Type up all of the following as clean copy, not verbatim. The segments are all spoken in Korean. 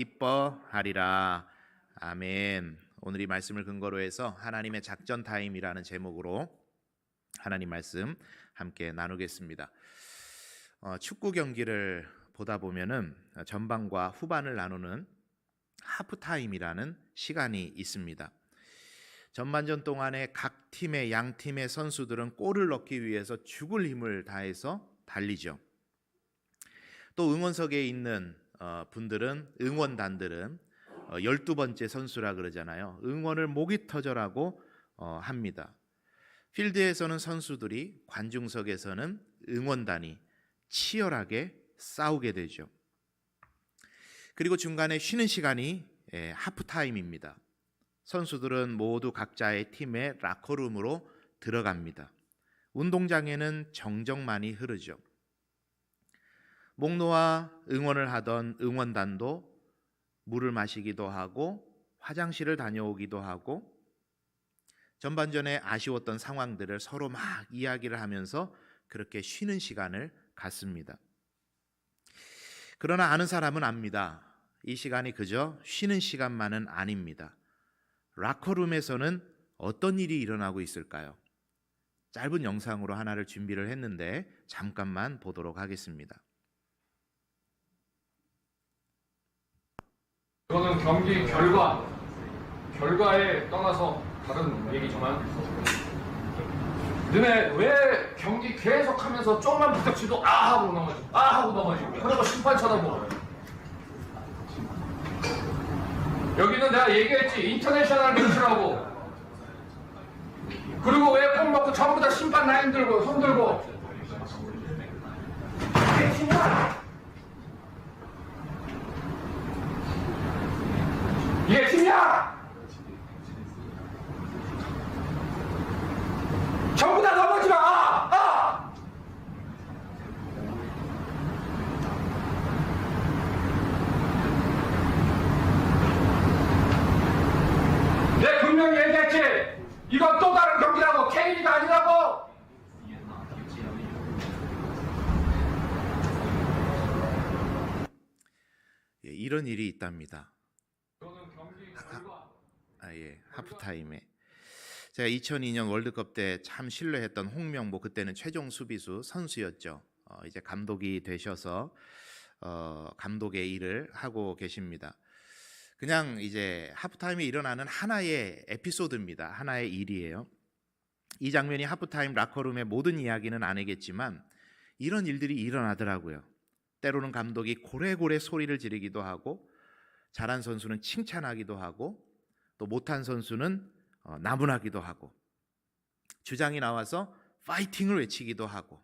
기뻐하리라. 아멘. 오늘 이 말씀을 근거로 해서 하나님의 작전 타임이라는 제목으로 하나님 말씀 함께 나누겠습니다. 축구 경기를 보다 보면은 전반과 후반을 나누는 하프타임이라는 시간이 있습니다. 전반전 동안에 각 팀의 양 팀의 선수들은 골을 넣기 위해서 죽을 힘을 다해서 달리죠. 또 응원석에 있는 분들은 응원단들은 12번째 선수라 그러잖아요. 응원을 목이 터져라고 합니다. 필드에서는 선수들이, 관중석에서는 응원단이 치열하게 싸우게 되죠. 그리고 중간에 쉬는 시간이 하프타임입니다. 선수들은 모두 각자의 팀의 라커룸으로 들어갑니다. 운동장에는 정적만이 흐르죠. 목 놓아 응원을 하던 응원단도 물을 마시기도 하고 화장실을 다녀오기도 하고 전반전에 아쉬웠던 상황들을 서로 막 이야기를 하면서 그렇게 쉬는 시간을 갖습니다. 그러나 아는 사람은 압니다. 이 시간이 그저 쉬는 시간만은 아닙니다. 라커룸에서는 어떤 일이 일어나고 있을까요? 짧은 영상으로 하나를 준비를 했는데 잠깐만 보도록 하겠습니다. 이거는 경기 결과에 떠나서 다른 얘기지만 너네 왜 경기 계속하면서 조금만 부닥치도 하고 넘어지고 그러고 심판 쳐다보고 여기는 내가 얘기했지 인터내셔널 매치라고. 그리고 왜 꼭 먹고 전부 다 심판 라인 들고 손 들고 이게 팀이야! 전부 다 넘어지 마! 내 분명히 얘기했지! 이건 또 다른 경기라고! K리가 아니라고! 이런 일이 있답니다. 하프타임에 제가 2002년 월드컵 때 참 신뢰했던 홍명보, 그때는 최종 수비수 선수였죠. 이제 감독이 되셔서 감독의 일을 하고 계십니다. 그냥 이제 하프타임에 일어나는 하나의 에피소드입니다. 하나의 일이에요. 이 장면이 하프타임 라커룸의 모든 이야기는 아니겠지만 이런 일들이 일어나더라고요. 때로는 감독이 고래고래 소리를 지르기도 하고 잘한 선수는 칭찬하기도 하고 또 못한 선수는 나무라기도 하고 주장이 나와서 파이팅을 외치기도 하고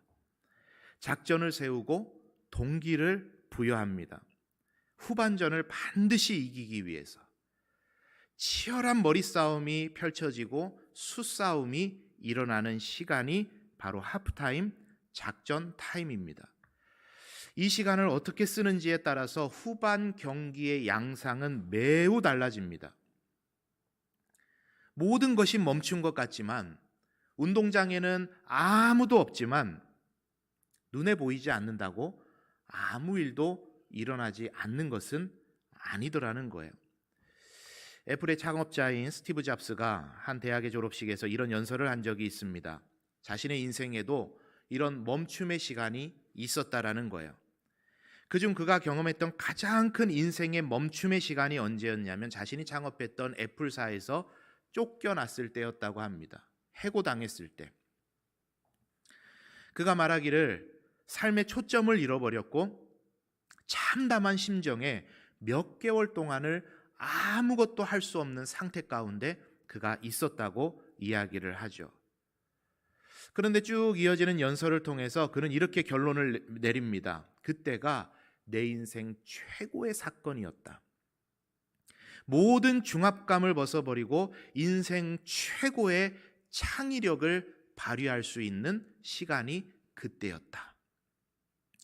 작전을 세우고 동기를 부여합니다. 후반전을 반드시 이기기 위해서 치열한 머리싸움이 펼쳐지고 수싸움이 일어나는 시간이 바로 하프타임 작전 타임입니다. 이 시간을 어떻게 쓰는지에 따라서 후반 경기의 양상은 매우 달라집니다. 모든 것이 멈춘 것 같지만 운동장에는 아무도 없지만 눈에 보이지 않는다고 아무 일도 일어나지 않는 것은 아니더라는 거예요. 애플의 창업자인 스티브 잡스가 한 대학의 졸업식에서 이런 연설을 한 적이 있습니다. 자신의 인생에도 이런 멈춤의 시간이 있었다라는 거예요. 그중 그가 경험했던 가장 큰 인생의 멈춤의 시간이 언제였냐면 자신이 창업했던 애플사에서 쫓겨났을 때였다고 합니다. 해고당했을 때. 그가 말하기를 삶의 초점을 잃어버렸고 참담한 심정에 몇 개월 동안을 아무것도 할 수 없는 상태 가운데 그가 있었다고 이야기를 하죠. 그런데 쭉 이어지는 연설을 통해서 그는 이렇게 결론을 내립니다. 그때가 내 인생 최고의 사건이었다. 모든 중압감을 벗어버리고 인생 최고의 창의력을 발휘할 수 있는 시간이 그때였다.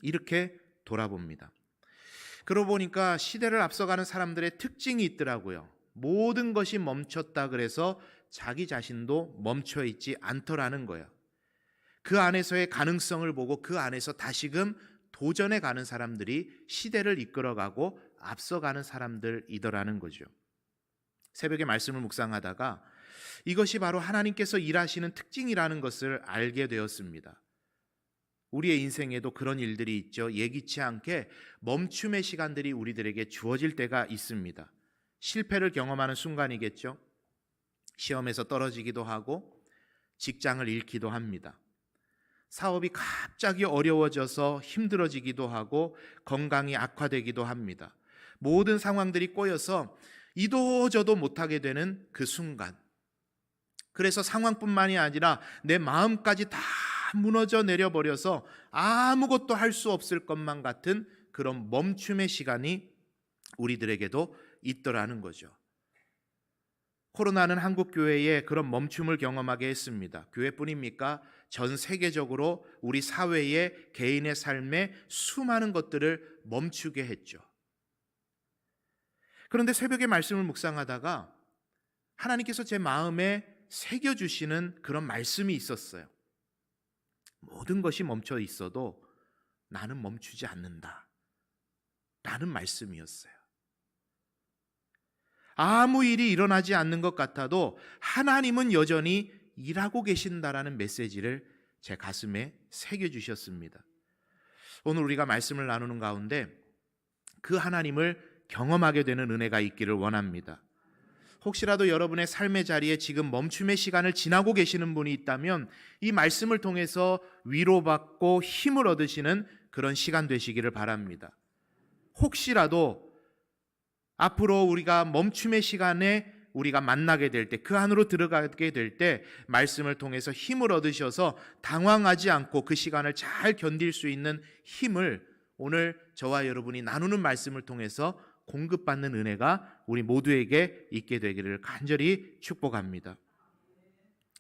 이렇게 돌아봅니다. 그러고 보니까 시대를 앞서가는 사람들의 특징이 있더라고요. 모든 것이 멈췄다 그래서 자기 자신도 멈춰 있지 않더라는 거예요. 그 안에서의 가능성을 보고 그 안에서 다시금 도전해 가는 사람들이 시대를 이끌어가고 앞서가는 사람들이더라는 거죠. 새벽에 말씀을 묵상하다가 이것이 바로 하나님께서 일하시는 특징이라는 것을 알게 되었습니다. 우리의 인생에도 그런 일들이 있죠. 예기치 않게 멈춤의 시간들이 우리들에게 주어질 때가 있습니다. 실패를 경험하는 순간이겠죠. 시험에서 떨어지기도 하고 직장을 잃기도 합니다. 사업이 갑자기 어려워져서 힘들어지기도 하고 건강이 악화되기도 합니다. 모든 상황들이 꼬여서 이도저도 못하게 되는 그 순간, 그래서 상황뿐만이 아니라 내 마음까지 다 무너져 내려버려서 아무것도 할 수 없을 것만 같은 그런 멈춤의 시간이 우리들에게도 있더라는 거죠. 코로나는 한국 교회에 그런 멈춤을 경험하게 했습니다. 교회뿐입니까? 전 세계적으로 우리 사회의 개인의 삶에 수많은 것들을 멈추게 했죠. 그런데 새벽에 말씀을 묵상하다가 하나님께서 제 마음에 새겨주시는 그런 말씀이 있었어요. 모든 것이 멈춰 있어도 나는 멈추지 않는다 라는 말씀이었어요. 아무 일이 일어나지 않는 것 같아도 하나님은 여전히 일하고 계신다라는 메시지를 제 가슴에 새겨주셨습니다. 오늘 우리가 말씀을 나누는 가운데 그 하나님을 경험하게 되는 은혜가 있기를 원합니다. 혹시라도 여러분의 삶의 자리에 지금 멈춤의 시간을 지나고 계시는 분이 있다면 이 말씀을 통해서 위로받고 힘을 얻으시는 그런 시간 되시기를 바랍니다. 혹시라도 앞으로 우리가 멈춤의 시간에 우리가 만나게 될 때, 그 안으로 들어가게 될 때 말씀을 통해서 힘을 얻으셔서 당황하지 않고 그 시간을 잘 견딜 수 있는 힘을 오늘 저와 여러분이 나누는 말씀을 통해서 공급받는 은혜가 우리 모두에게 있게 되기를 간절히 축복합니다.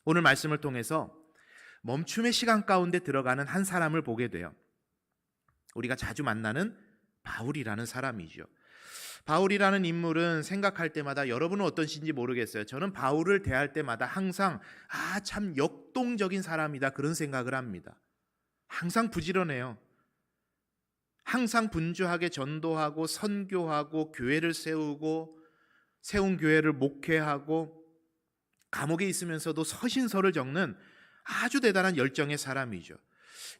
오늘 말씀을 통해서 멈춤의 시간 가운데 들어가는 한 사람을 보게 돼요. 우리가 자주 만나는 바울이라는 사람이죠. 바울이라는 인물은 생각할 때마다, 여러분은 어떠신지 모르겠어요. 저는 바울을 대할 때마다 항상 참 역동적인 사람이다 그런 생각을 합니다. 항상 부지런해요. 항상 분주하게 전도하고 선교하고 교회를 세우고 세운 교회를 목회하고 감옥에 있으면서도 서신서를 적는 아주 대단한 열정의 사람이죠.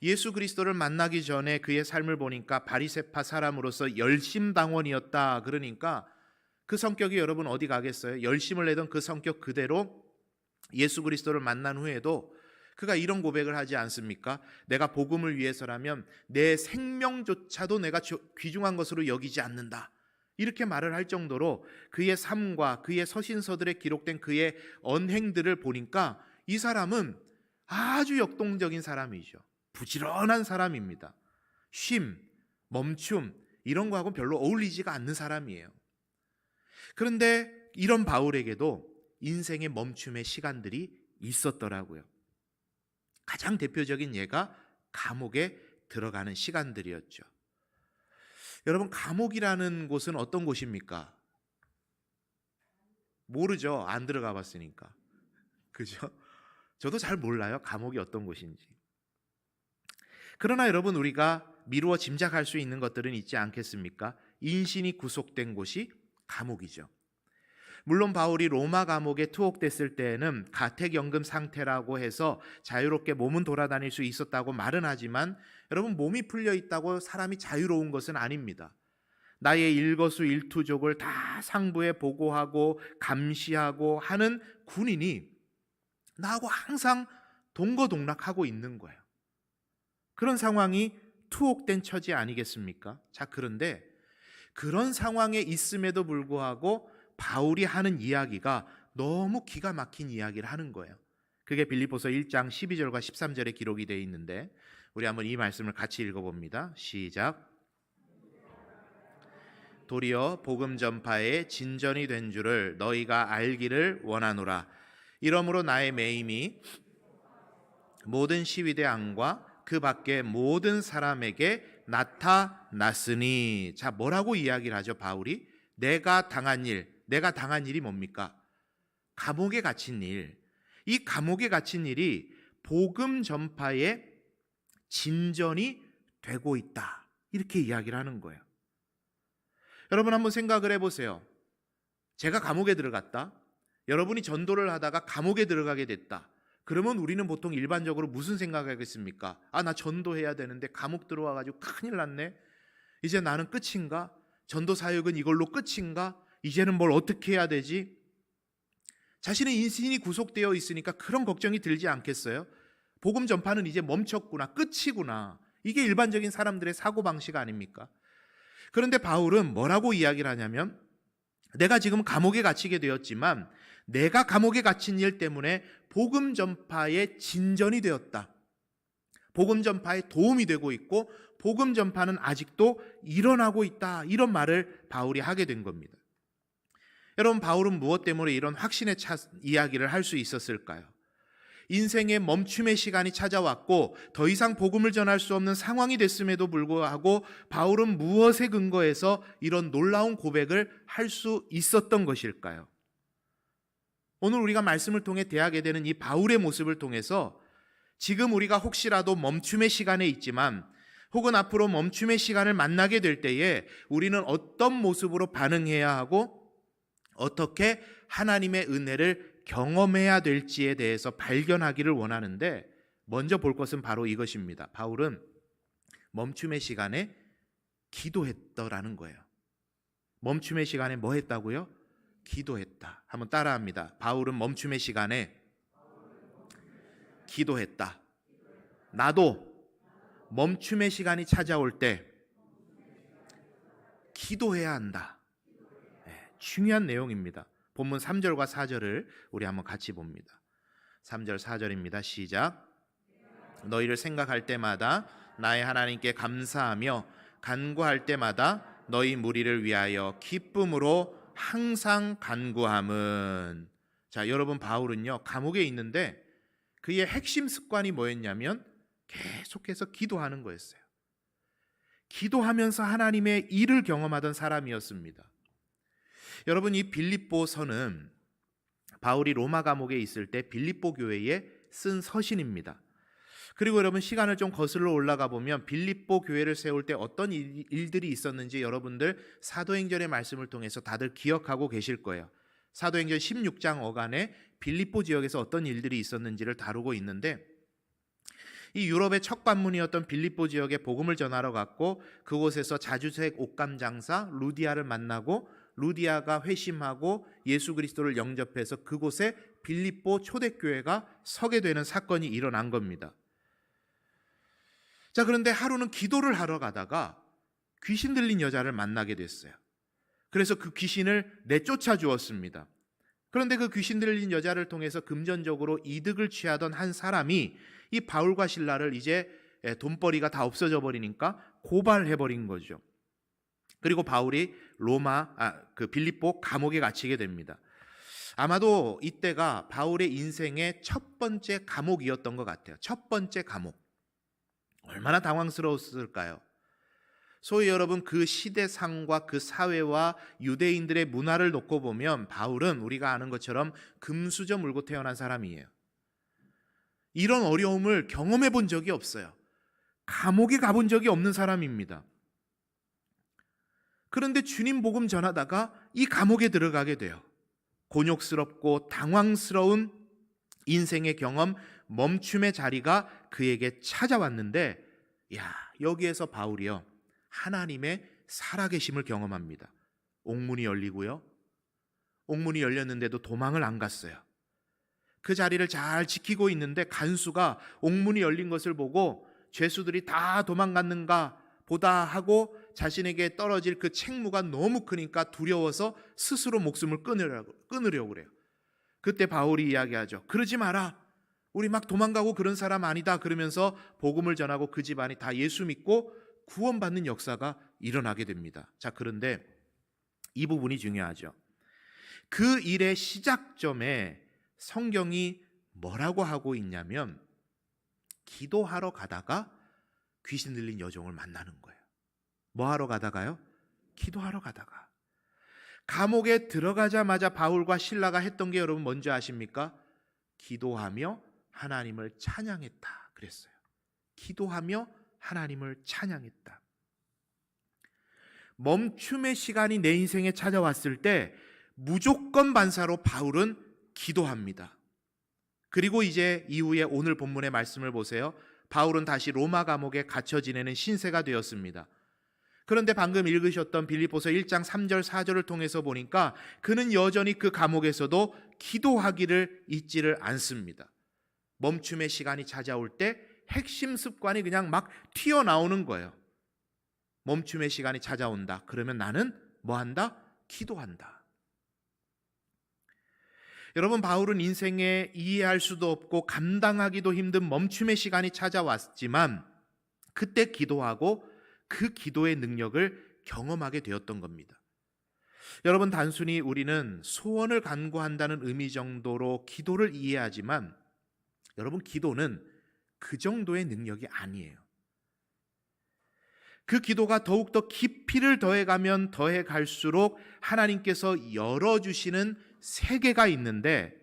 예수 그리스도를 만나기 전에 그의 삶을 보니까 바리새파 사람으로서 열심당원이었다. 그러니까 그 성격이 여러분 어디 가겠어요? 열심을 내던 그 성격 그대로 예수 그리스도를 만난 후에도 그가 이런 고백을 하지 않습니까? 내가 복음을 위해서라면 내 생명조차도 내가 귀중한 것으로 여기지 않는다. 이렇게 말을 할 정도로 그의 삶과 그의 서신서들에 기록된 그의 언행들을 보니까 이 사람은 아주 역동적인 사람이죠. 부지런한 사람입니다. 쉼, 멈춤 이런 거하고 별로 어울리지가 않는 사람이에요. 그런데 이런 바울에게도 인생의 멈춤의 시간들이 있었더라고요. 가장 대표적인 예가 감옥에 들어가는 시간들이었죠. 여러분, 감옥이라는 곳은 어떤 곳입니까? 모르죠. 안 들어가 봤으니까. 그죠? 저도 잘 몰라요. 감옥이 어떤 곳인지. 그러나 여러분, 우리가 미루어 짐작할 수 있는 것들은 있지 않겠습니까? 인신이 구속된 곳이 감옥이죠. 물론 바울이 로마 감옥에 투옥됐을 때에는 가택연금 상태라고 해서 자유롭게 몸은 돌아다닐 수 있었다고 말은 하지만 여러분, 몸이 풀려 있다고 사람이 자유로운 것은 아닙니다. 나의 일거수일투족을 다 상부에 보고하고 감시하고 하는 군인이 나하고 항상 동거동락하고 있는 거예요. 그런 상황이 투옥된 처지 아니겠습니까? 자, 그런데 그런 상황에 있음에도 불구하고 바울이 하는 이야기가 너무 기가 막힌 이야기를 하는 거예요. 그게 빌립보서 1장 12절과 13절에 기록이 되어 있는데 우리 한번 이 말씀을 같이 읽어봅니다. 시작. 도리어 복음 전파에 진전이 된 줄을 너희가 알기를 원하노라. 이러므로 나의 매임이 모든 시위대 안과 그 밖에 모든 사람에게 나타났으니. 자, 뭐라고 이야기를 하죠, 바울이? 내가 당한 일이 뭡니까? 감옥에 갇힌 일. 이 감옥에 갇힌 일이 복음 전파에 진전이 되고 있다. 이렇게 이야기를 하는 거예요. 여러분 한번 생각을 해보세요. 제가 감옥에 들어갔다. 여러분이 전도를 하다가 감옥에 들어가게 됐다. 그러면 우리는 보통 일반적으로 무슨 생각하겠습니까? 나 전도해야 되는데 감옥 들어와가지고 큰일 났네. 이제 나는 끝인가? 전도 사역은 이걸로 끝인가? 이제는 뭘 어떻게 해야 되지? 자신의 인신이 구속되어 있으니까 그런 걱정이 들지 않겠어요? 복음 전파는 이제 멈췄구나, 끝이구나. 이게 일반적인 사람들의 사고방식 아닙니까? 그런데 바울은 뭐라고 이야기를 하냐면, 내가 지금 감옥에 갇히게 되었지만 내가 감옥에 갇힌 일 때문에 복음 전파의 진전이 되었다. 복음 전파에 도움이 되고 있고 복음 전파는 아직도 일어나고 있다. 이런 말을 바울이 하게 된 겁니다. 여러분, 바울은 무엇 때문에 이런 확신의 이야기를 할 수 있었을까요? 인생의 멈춤의 시간이 찾아왔고 더 이상 복음을 전할 수 없는 상황이 됐음에도 불구하고 바울은 무엇에 근거해서 이런 놀라운 고백을 할 수 있었던 것일까요? 오늘 우리가 말씀을 통해 대하게 되는 이 바울의 모습을 통해서 지금 우리가 혹시라도 멈춤의 시간에 있지만 혹은 앞으로 멈춤의 시간을 만나게 될 때에 우리는 어떤 모습으로 반응해야 하고 어떻게 하나님의 은혜를 경험해야 될지에 대해서 발견하기를 원하는데, 먼저 볼 것은 바로 이것입니다. 바울은 멈춤의 시간에 기도했더라는 거예요. 멈춤의 시간에 뭐 했다고요? 기도했다. 한번 따라합니다. 바울은 멈춤의 시간에 기도했다. 나도 멈춤의 시간이 찾아올 때 기도해야 한다. 중요한 내용입니다. 본문 3절과 4절을 우리 한번 같이 봅니다. 3절 4절입니다. 시작. 너희를 생각할 때마다 나의 하나님께 감사하며 간구할 때마다 너희 무리를 위하여 기쁨으로 항상 간구함은. 자, 여러분, 바울은요 감옥에 있는데 그의 핵심 습관이 뭐였냐면 계속해서 기도하는 거였어요. 기도하면서 하나님의 일을 경험하던 사람이었습니다. 여러분, 이 빌립보서는 바울이 로마 감옥에 있을 때 빌립보 교회에 쓴 서신입니다. 그리고 여러분, 시간을 좀 거슬러 올라가 보면 빌립보 교회를 세울 때 어떤 일들이 있었는지 여러분들 사도행전의 말씀을 통해서 다들 기억하고 계실 거예요. 사도행전 16장 어간에 빌립보 지역에서 어떤 일들이 있었는지를 다루고 있는데, 이 유럽의 첫 관문이었던 빌립보 지역에 복음을 전하러 갔고 그곳에서 자주색 옷감 장사 루디아를 만나고 루디아가 회심하고 예수 그리스도를 영접해서 그곳에 빌립보 초대교회가 서게 되는 사건이 일어난 겁니다. 자, 그런데 하루는 기도를 하러 가다가 귀신 들린 여자를 만나게 됐어요. 그래서 그 귀신을 내쫓아 주었습니다. 그런데 그 귀신 들린 여자를 통해서 금전적으로 이득을 취하던 한 사람이 이 바울과 실라를 이제 돈벌이가 다 없어져 버리니까 고발해버린 거죠. 그리고 바울이 빌립보 감옥에 갇히게 됩니다. 아마도 이때가 바울의 인생의 첫 번째 감옥이었던 것 같아요. 첫 번째 감옥. 얼마나 당황스러웠을까요? 소위 여러분, 그 시대상과 그 사회와 유대인들의 문화를 놓고 보면 바울은 우리가 아는 것처럼 금수저 물고 태어난 사람이에요. 이런 어려움을 경험해 본 적이 없어요. 감옥에 가본 적이 없는 사람입니다. 그런데 주님 복음 전하다가 이 감옥에 들어가게 돼요. 곤욕스럽고 당황스러운 인생의 경험, 멈춤의 자리가 그에게 찾아왔는데, 여기에서 바울이요 하나님의 살아계심을 경험합니다. 옥문이 열리고요. 옥문이 열렸는데도 도망을 안 갔어요. 그 자리를 잘 지키고 있는데 간수가 옥문이 열린 것을 보고 죄수들이 다 도망갔는가 보다 하고 자신에게 떨어질 그 책무가 너무 크니까 두려워서 스스로 목숨을 끊으려고 그래요. 그때 바울이 이야기하죠. 그러지 마라. 우리 막 도망가고 그런 사람 아니다. 그러면서 복음을 전하고 그 집안이 다 예수 믿고 구원받는 역사가 일어나게 됩니다. 자, 그런데 이 부분이 중요하죠. 그 일의 시작점에 성경이 뭐라고 하고 있냐면 기도하러 가다가 귀신 들린 여종을 만나는 거예요. 뭐 하러 가다가요? 기도하러 가다가. 감옥에 들어가자마자 바울과 실라가 했던 게 여러분 뭔지 아십니까? 기도하며 하나님을 찬양했다 그랬어요. 기도하며 하나님을 찬양했다. 멈춤의 시간이 내 인생에 찾아왔을 때 무조건 반사로 바울은 기도합니다. 그리고 이제 이후에 오늘 본문의 말씀을 보세요. 바울은 다시 로마 감옥에 갇혀 지내는 신세가 되었습니다. 그런데 방금 읽으셨던 빌립보서 1장 3절 4절을 통해서 보니까 그는 여전히 그 감옥에서도 기도하기를 잊지를 않습니다. 멈춤의 시간이 찾아올 때 핵심 습관이 그냥 막 튀어나오는 거예요. 멈춤의 시간이 찾아온다. 그러면 나는 뭐 한다? 기도한다. 여러분, 바울은 인생에 이해할 수도 없고 감당하기도 힘든 멈춤의 시간이 찾아왔지만 그때 기도하고 그 기도의 능력을 경험하게 되었던 겁니다. 여러분, 단순히 우리는 소원을 간구한다는 의미 정도로 기도를 이해하지만 여러분, 기도는 그 정도의 능력이 아니에요. 그 기도가 더욱더 깊이를 더해가면 더해갈수록 하나님께서 열어주시는 세계가 있는데,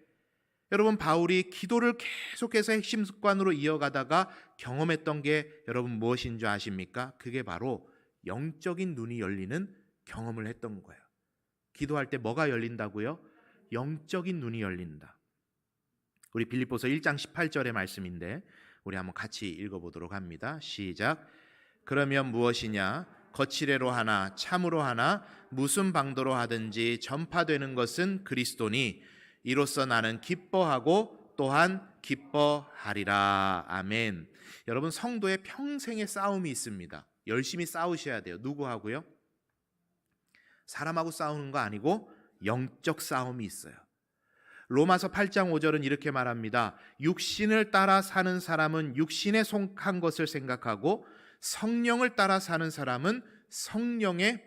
여러분, 바울이 기도를 계속해서 핵심 습관으로 이어가다가 경험했던 게 여러분 무엇인 줄 아십니까? 그게 바로 영적인 눈이 열리는 경험을 했던 거예요. 기도할 때 뭐가 열린다고요? 영적인 눈이 열린다. 우리 빌립보서 1장 18절의 말씀인데 우리 한번 같이 읽어보도록 합니다. 시작. 그러면 무엇이냐? 거칠애로 하나 참으로 하나 무슨 방도로 하든지 전파되는 것은 그리스도니 이로써 나는 기뻐하고 또한 기뻐하리라. 아멘. 여러분, 성도의 평생의 싸움이 있습니다. 열심히 싸우셔야 돼요. 누구하고요? 사람하고 싸우는 거 아니고 영적 싸움이 있어요. 로마서 8장 5절은 이렇게 말합니다. 육신을 따라 사는 사람은 육신에 속한 것을 생각하고 성령을 따라 사는 사람은 성령에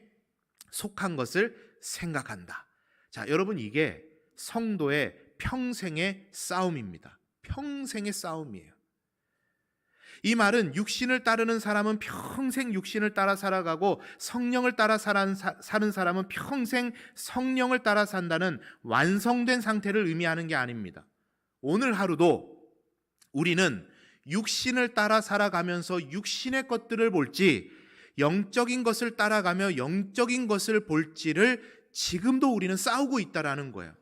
속한 것을 생각한다. 자, 여러분, 이게 성도의 평생의 싸움입니다. 평생의 싸움이에요. 이 말은 육신을 따르는 사람은 평생 육신을 따라 살아가고 성령을 따라 사는 사람은 평생 성령을 따라 산다는 완성된 상태를 의미하는 게 아닙니다. 오늘 하루도 우리는 육신을 따라 살아가면서 육신의 것들을 볼지 영적인 것을 따라가며 영적인 것을 볼지를 지금도 우리는 싸우고 있다라는 거예요.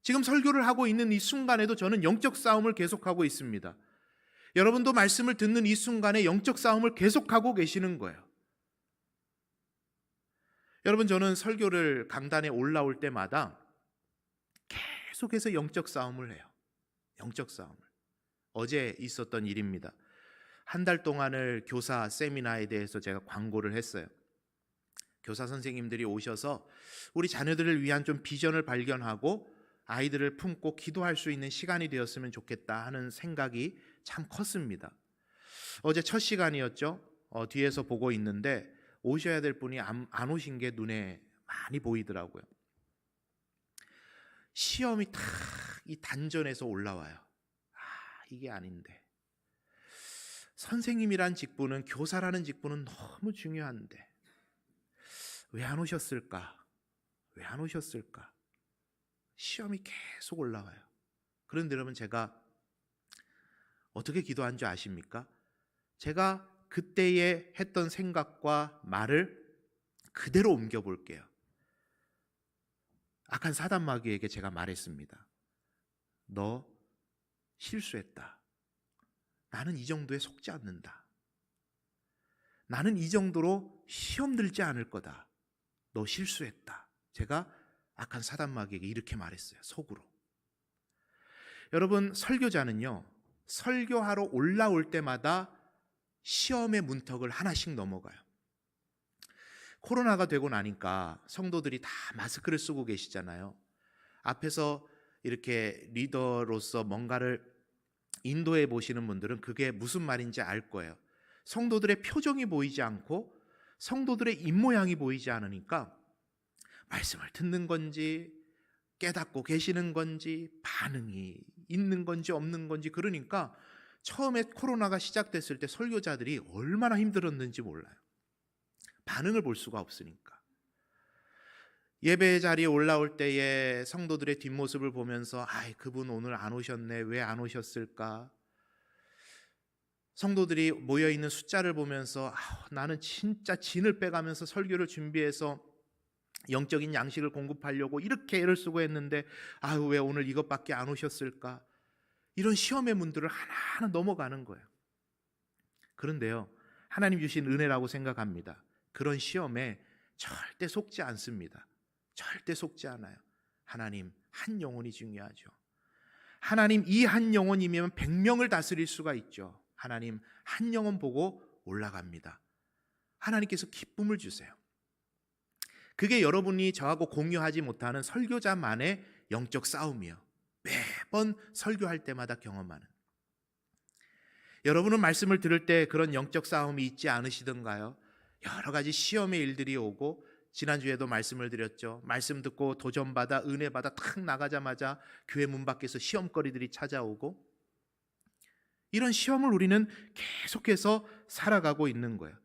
지금 설교를 하고 있는 이 순간에도 저는 영적 싸움을 계속하고 있습니다. 여러분도 말씀을 듣는 이 순간에 영적 싸움을 계속하고 계시는 거예요. 여러분, 저는 설교를 강단에 올라올 때마다 계속해서 영적 싸움을 해요. 영적 싸움을. 어제 있었던 일입니다. 한 달 동안을 교사 세미나에 대해서 제가 광고를 했어요. 교사 선생님들이 오셔서 우리 자녀들을 위한 좀 비전을 발견하고 아이들을 품고 기도할 수 있는 시간이 되었으면 좋겠다 하는 생각이 참 컸습니다. 어제 첫 시간이었죠. 뒤에서 보고 있는데 오셔야 될 분이 안 오신 게 눈에 많이 보이더라고요. 시험이 탁 이 단전에서 올라와요. 이게 아닌데. 선생님이란 직분은, 교사라는 직분은 너무 중요한데 왜 안 오셨을까? 왜 안 오셨을까? 시험이 계속 올라와요. 그런데 여러분, 제가 어떻게 기도한 줄 아십니까? 제가 그때에 했던 생각과 말을 그대로 옮겨볼게요. 악한 사단 마귀에게 제가 말했습니다. 너 실수했다. 나는 이 정도에 속지 않는다. 나는 이 정도로 시험 들지 않을 거다. 너 실수했다. 제가 악한 사단 마귀에게 이렇게 말했어요. 속으로. 여러분, 설교자는요, 설교하러 올라올 때마다 시험의 문턱을 하나씩 넘어가요. 코로나가 되고 나니까 성도들이 다 마스크를 쓰고 계시잖아요. 앞에서 이렇게 리더로서 뭔가를 인도해 보시는 분들은 그게 무슨 말인지 알 거예요. 성도들의 표정이 보이지 않고 성도들의 입모양이 보이지 않으니까 말씀을 듣는 건지 깨닫고 계시는 건지 반응이 있는 건지 없는 건지, 그러니까 처음에 코로나가 시작됐을 때 설교자들이 얼마나 힘들었는지 몰라요. 반응을 볼 수가 없으니까. 예배 자리에 올라올 때에 성도들의 뒷모습을 보면서 그분 오늘 안 오셨네. 왜 안 오셨을까? 성도들이 모여있는 숫자를 보면서 나는 진짜 진을 빼가면서 설교를 준비해서 영적인 양식을 공급하려고 이렇게 애를 쓰고 했는데 왜 오늘 이것밖에 안 오셨을까? 이런 시험의 문들을 하나하나 넘어가는 거예요. 그런데요, 하나님 주신 은혜라고 생각합니다. 그런 시험에 절대 속지 않습니다. 절대 속지 않아요. 하나님 한 영혼이 중요하죠. 하나님 이 한 영혼이면 100명을 다스릴 수가 있죠. 하나님 한 영혼 보고 올라갑니다. 하나님께서 기쁨을 주세요. 그게 여러분이 저하고 공유하지 못하는 설교자만의 영적 싸움이요. 매번 설교할 때마다 경험하는. 여러분은 말씀을 들을 때 그런 영적 싸움이 있지 않으시던가요? 여러 가지 시험의 일들이 오고, 지난주에도 말씀을 드렸죠. 말씀 듣고 도전받아 은혜받아 탁 나가자마자 교회 문 밖에서 시험거리들이 찾아오고, 이런 시험을 우리는 계속해서 살아가고 있는 거예요.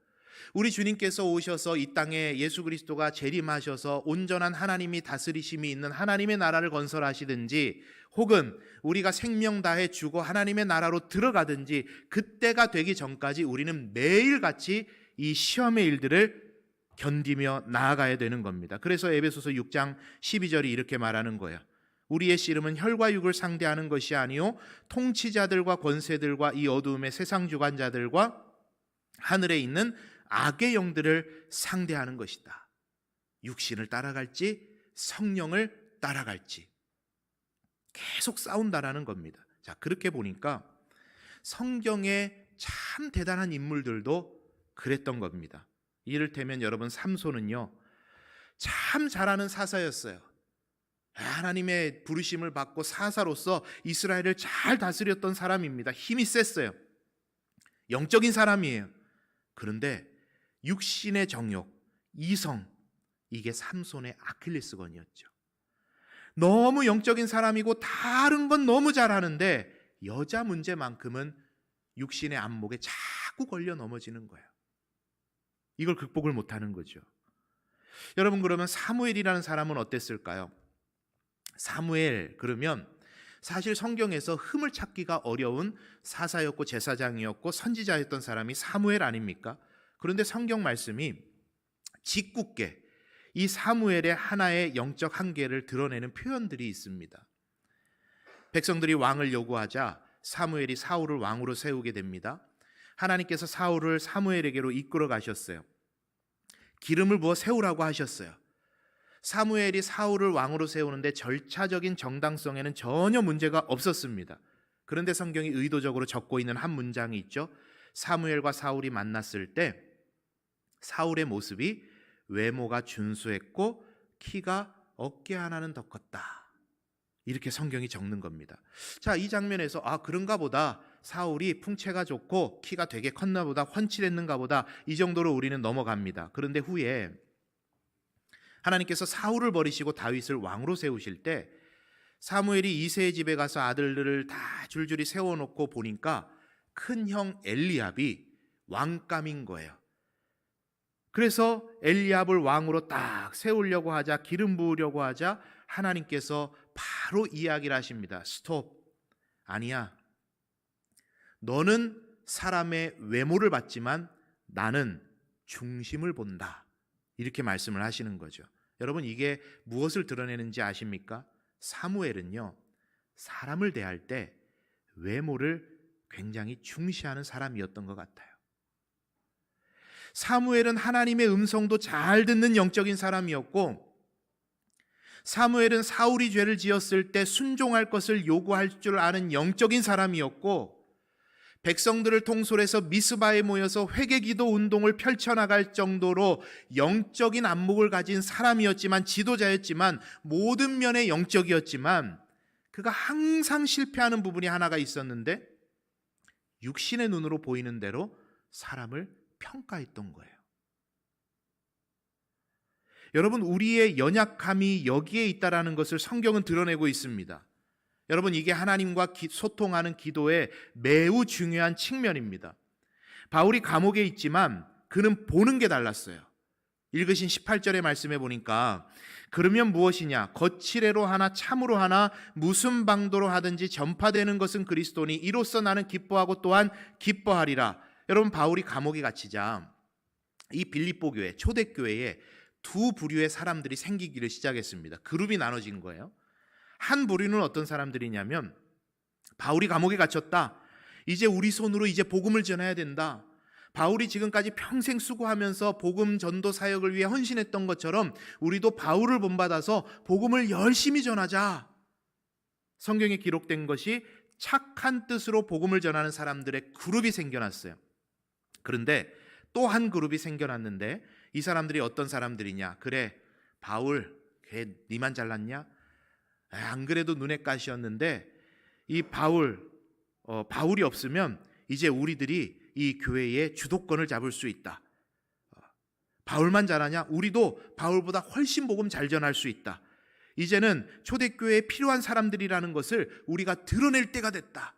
우리 주님께서 오셔서 이 땅에 예수 그리스도가 재림하셔서 온전한 하나님이 다스리심이 있는 하나님의 나라를 건설하시든지, 혹은 우리가 생명 다해 주고 하나님의 나라로 들어가든지, 그때가 되기 전까지 우리는 매일같이 이 시험의 일들을 견디며 나아가야 되는 겁니다. 그래서 에베소서 6장 12절이 이렇게 말하는 거예요. 우리의 씨름은 혈과 육을 상대하는 것이 아니요 통치자들과 권세들과 이 어두움의 세상 주관자들과 하늘에 있는 악의 영들을 상대하는 것이다. 육신을 따라갈지 성령을 따라갈지 계속 싸운다라는 겁니다. 자, 그렇게 보니까 성경의 참 대단한 인물들도 그랬던 겁니다. 이를테면 여러분 삼손은요, 참 잘하는 사사였어요. 하나님의 부르심을 받고 사사로서 이스라엘을 잘 다스렸던 사람입니다. 힘이 셌어요. 영적인 사람이에요. 그런데 육신의 정욕, 이성, 이게 삼손의 아킬레스건이었죠. 너무 영적인 사람이고 다른 건 너무 잘하는데 여자 문제만큼은 육신의 안목에 자꾸 걸려 넘어지는 거예요. 이걸 극복을 못하는 거죠. 여러분, 그러면 사무엘이라는 사람은 어땠을까요? 사무엘, 그러면 사실 성경에서 흠을 찾기가 어려운 사사였고 제사장이었고 선지자였던 사람이 사무엘 아닙니까? 그런데 성경 말씀이 짓궂게 이 사무엘의 하나의 영적 한계를 드러내는 표현들이 있습니다. 백성들이 왕을 요구하자 사무엘이 사울을 왕으로 세우게 됩니다. 하나님께서 사울을 사무엘에게로 이끌어 가셨어요. 기름을 부어 세우라고 하셨어요. 사무엘이 사울을 왕으로 세우는데 절차적인 정당성에는 전혀 문제가 없었습니다. 그런데 성경이 의도적으로 적고 있는 한 문장이 있죠. 사무엘과 사울이 만났을 때 사울의 모습이 외모가 준수했고 키가 어깨 하나는 더 컸다. 이렇게 성경이 적는 겁니다. 자, 이 장면에서 그런가 보다, 사울이 풍채가 좋고 키가 되게 컸나 보다, 훤칠했는가 보다, 이 정도로 우리는 넘어갑니다. 그런데 후에 하나님께서 사울을 버리시고 다윗을 왕으로 세우실 때 사무엘이 이새의 집에 가서 아들들을 다 줄줄이 세워놓고 보니까 큰 형 엘리압이 왕감인 거예요. 그래서 엘리압을 왕으로 딱 세우려고 하자, 기름 부으려고 하자 하나님께서 바로 이야기를 하십니다. 스톱. 아니야. 너는 사람의 외모를 봤지만 나는 중심을 본다. 이렇게 말씀을 하시는 거죠. 여러분, 이게 무엇을 드러내는지 아십니까? 사무엘은요, 사람을 대할 때 외모를 굉장히 중시하는 사람이었던 것 같아요. 사무엘은 하나님의 음성도 잘 듣는 영적인 사람이었고, 사무엘은 사울이 죄를 지었을 때 순종할 것을 요구할 줄 아는 영적인 사람이었고, 백성들을 통솔해서 미스바에 모여서 회개기도 운동을 펼쳐나갈 정도로 영적인 안목을 가진 사람이었지만, 지도자였지만, 모든 면의 영적이었지만, 그가 항상 실패하는 부분이 하나가 있었는데, 육신의 눈으로 보이는 대로 사람을 평가했던 거예요. 여러분, 우리의 연약함이 여기에 있다라는 것을 성경은 드러내고 있습니다. 여러분, 이게 하나님과 소통하는 기도의 매우 중요한 측면입니다. 바울이 감옥에 있지만 그는 보는 게 달랐어요. 읽으신 18절의 말씀에 보니까 그러면 무엇이냐? 거칠애로 하나 참으로 하나 무슨 방도로 하든지 전파되는 것은 그리스도니 이로써 나는 기뻐하고 또한 기뻐하리라. 여러분, 바울이 감옥에 갇히자 이 빌립보 교회, 초대교회에 두 부류의 사람들이 생기기를 시작했습니다. 그룹이 나눠진 거예요. 한 부류는 어떤 사람들이냐면, 바울이 감옥에 갇혔다, 이제 우리 손으로 이제 복음을 전해야 된다, 바울이 지금까지 평생 수고하면서 복음 전도 사역을 위해 헌신했던 것처럼 우리도 바울을 본받아서 복음을 열심히 전하자. 성경에 기록된 것이 착한 뜻으로 복음을 전하는 사람들의 그룹이 생겨났어요. 그런데 또 한 그룹이 생겨났는데, 이 사람들이 어떤 사람들이냐? 그래, 바울, 걔 니만 잘났냐? 안 그래도 눈에 가시였는데 이 바울이 없으면 이제 우리들이 이 교회의 주도권을 잡을 수 있다. 바울만 잘하냐? 우리도 바울보다 훨씬 복음 잘 전할 수 있다. 이제는 초대교회에 필요한 사람들이라는 것을 우리가 드러낼 때가 됐다.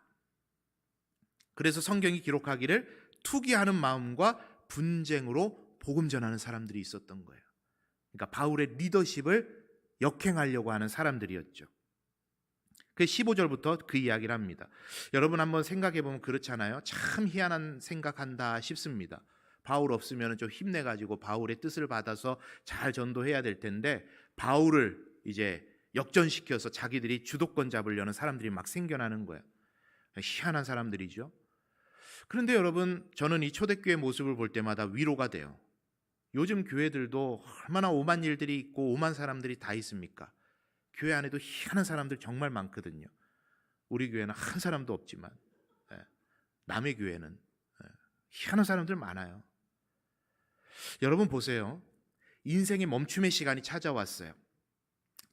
그래서 성경이 기록하기를 투기하는 마음과 분쟁으로 복음 전하는 사람들이 있었던 거예요. 그러니까 바울의 리더십을 역행하려고 하는 사람들이었죠. 그 15절부터 그 이야기를 합니다. 여러분 한번 생각해 보면 그렇잖아요. 참 희한한 생각한다 싶습니다. 바울 없으면 좀 힘내가지고 바울의 뜻을 받아서 잘 전도해야 될 텐데, 바울을 이제 역전시켜서 자기들이 주도권 잡으려는 사람들이 막 생겨나는 거예요. 희한한 사람들이죠. 그런데 여러분, 저는 이 초대교회 모습을 볼 때마다 위로가 돼요. 요즘 교회들도 얼마나 오만 일들이 있고 오만 사람들이 다 있습니까? 교회 안에도 희한한 사람들 정말 많거든요. 우리 교회는 한 사람도 없지만 남의 교회는 희한한 사람들 많아요. 여러분 보세요. 인생의 멈춤의 시간이 찾아왔어요.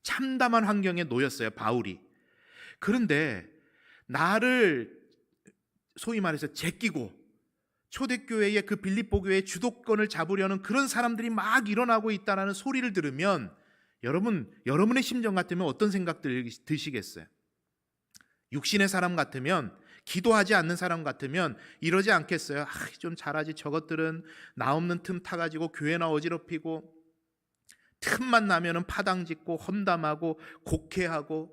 참담한 환경에 놓였어요, 바울이. 그런데 나를 소위 말해서 제끼고 초대교회의 그 빌립보 교회의 주도권을 잡으려는 그런 사람들이 막 일어나고 있다는 소리를 들으면 여러분의 심정 같으면 어떤 생각 드시겠어요? 육신의 사람 같으면, 기도하지 않는 사람 같으면 이러지 않겠어요? 좀 잘하지, 저것들은 나 없는 틈 타가지고 교회나 어지럽히고 틈만 나면은 파당짓고 험담하고 곡해하고,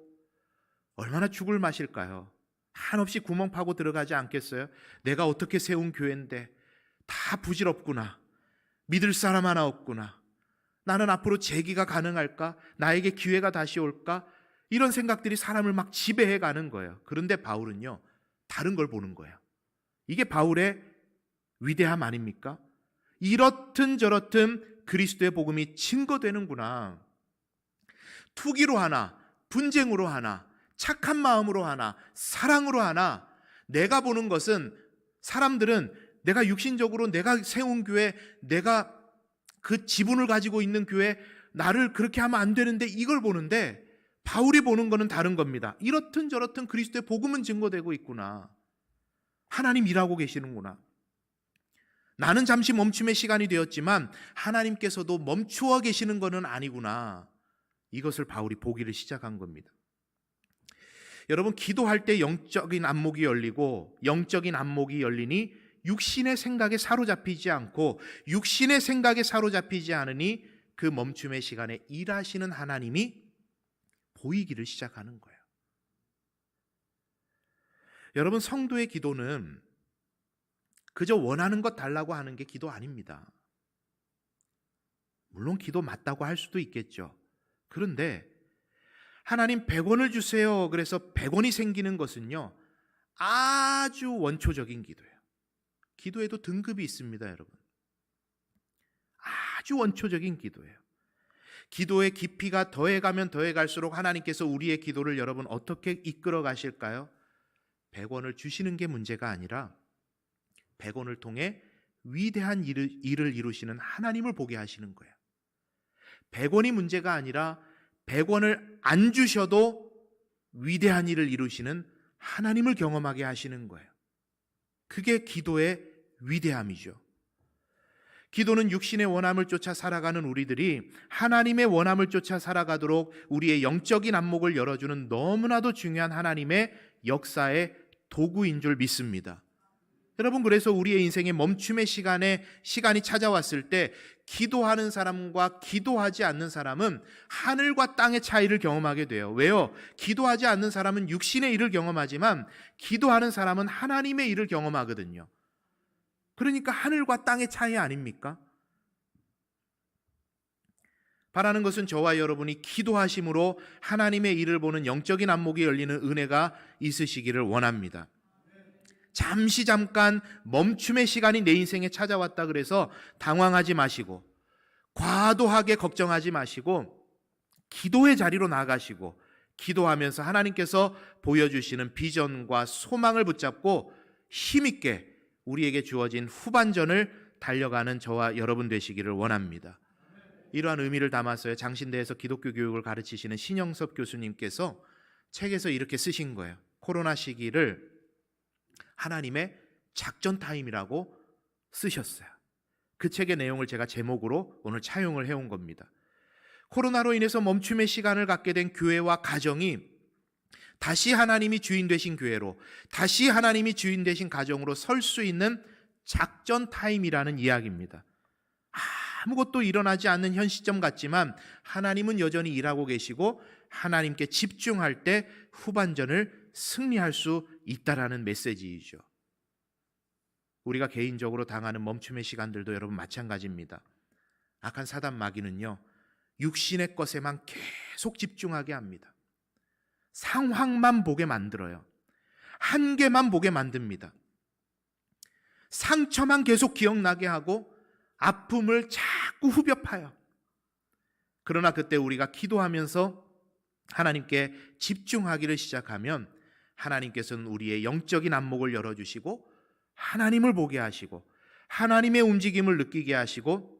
얼마나 죽을 맛일까요? 한없이 구멍 파고 들어가지 않겠어요? 내가 어떻게 세운 교회인데 다 부질없구나, 믿을 사람 하나 없구나, 나는 앞으로 재기가 가능할까? 나에게 기회가 다시 올까? 이런 생각들이 사람을 막 지배해 가는 거예요. 그런데 바울은요, 다른 걸 보는 거예요. 이게 바울의 위대함 아닙니까? 이렇든 저렇든 그리스도의 복음이 증거되는구나. 투기로 하나, 분쟁으로 하나, 착한 마음으로 하나, 사랑으로 하나, 내가 보는 것은, 사람들은 내가 육신적으로 내가 세운 교회, 내가 그 지분을 가지고 있는 교회, 나를 그렇게 하면 안 되는데 이걸 보는데, 바울이 보는 거는 다른 겁니다. 이렇든 저렇든 그리스도의 복음은 증거되고 있구나. 하나님 일하고 계시는구나. 나는 잠시 멈춤의 시간이 되었지만 하나님께서도 멈추어 계시는 것은 아니구나. 이것을 바울이 보기를 시작한 겁니다. 여러분, 기도할 때 영적인 안목이 열리고 영적인 안목이 열리니 육신의 생각에 사로잡히지 않고, 육신의 생각에 사로잡히지 않으니 그 멈춤의 시간에 일하시는 하나님이 보이기를 시작하는 거예요. 여러분, 성도의 기도는 그저 원하는 것 달라고 하는 게 기도 아닙니다. 물론 기도 맞다고 할 수도 있겠죠. 그런데 하나님 100원을 주세요, 그래서 100원이 생기는 것은요, 아주 원초적인 기도예요. 기도에도 등급이 있습니다, 여러분. 아주 원초적인 기도예요. 기도의 깊이가 더해가면 더해갈수록 하나님께서 우리의 기도를 여러분 어떻게 이끌어 가실까요? 100원을 주시는 게 문제가 아니라 100원을 통해 위대한 일을 이루시는 하나님을 보게 하시는 거예요. 100원이 문제가 아니라 100원을 안 주셔도 위대한 일을 이루시는 하나님을 경험하게 하시는 거예요. 그게 기도의 위대함이죠. 기도는 육신의 원함을 쫓아 살아가는 우리들이 하나님의 원함을 쫓아 살아가도록 우리의 영적인 안목을 열어주는 너무나도 중요한 하나님의 역사의 도구인 줄 믿습니다. 여러분, 그래서 우리의 인생의 멈춤의 시간이 찾아왔을 때 기도하는 사람과 기도하지 않는 사람은 하늘과 땅의 차이를 경험하게 돼요. 왜요? 기도하지 않는 사람은 육신의 일을 경험하지만 기도하는 사람은 하나님의 일을 경험하거든요. 그러니까 하늘과 땅의 차이 아닙니까? 바라는 것은 저와 여러분이 기도하심으로 하나님의 일을 보는 영적인 안목이 열리는 은혜가 있으시기를 원합니다. 잠깐 멈춤의 시간이 내 인생에 찾아왔다 그래서 당황하지 마시고 과도하게 걱정하지 마시고 기도의 자리로 나가시고 기도하면서 하나님께서 보여주시는 비전과 소망을 붙잡고 힘있게 우리에게 주어진 후반전을 달려가는 저와 여러분 되시기를 원합니다. 이러한 의미를 담아서요, 장신대에서 기독교 교육을 가르치시는 신영섭 교수님께서 책에서 이렇게 쓰신 거예요. 코로나 시기를 하나님의 작전 타임이라고 쓰셨어요. 그 책의 내용을 제가 제목으로 오늘 차용을 해온 겁니다. 코로나로 인해서 멈춤의 시간을 갖게 된 교회와 가정이 다시 하나님이 주인 되신 교회로, 다시 하나님이 주인 되신 가정으로 설 수 있는 작전 타임이라는 이야기입니다. 아무것도 일어나지 않는 현 시점 같지만 하나님은 여전히 일하고 계시고 하나님께 집중할 때 후반전을 승리할 수 있다라는 메시지이죠. 우리가 개인적으로 당하는 멈춤의 시간들도 여러분 마찬가지입니다. 악한 사단 마귀는요, 육신의 것에만 계속 집중하게 합니다. 상황만 보게 만들어요. 한계만 보게 만듭니다. 상처만 계속 기억나게 하고 아픔을 자꾸 후벼 파요. 그러나 그때 우리가 기도하면서 하나님께 집중하기를 시작하면 하나님께서는 우리의 영적인 안목을 열어주시고 하나님을 보게 하시고 하나님의 움직임을 느끼게 하시고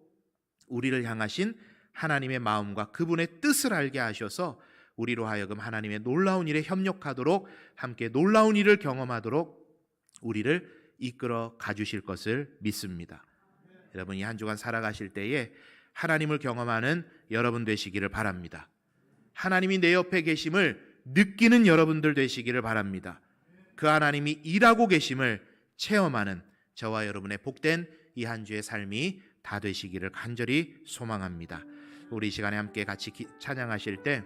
우리를 향하신 하나님의 마음과 그분의 뜻을 알게 하셔서 우리로 하여금 하나님의 놀라운 일에 협력하도록, 함께 놀라운 일을 경험하도록 우리를 이끌어 가주실 것을 믿습니다. 여러분, 이 한 주간 살아가실 때에 하나님을 경험하는 여러분 되시기를 바랍니다. 하나님이 내 옆에 계심을 느끼는 여러분들 되시기를 바랍니다. 그 하나님이 일하고 계심을 체험하는 저와 여러분의 복된 이 한 주의 삶이 다 되시기를 간절히 소망합니다. 우리 이 시간에 함께 같이 찬양하실 때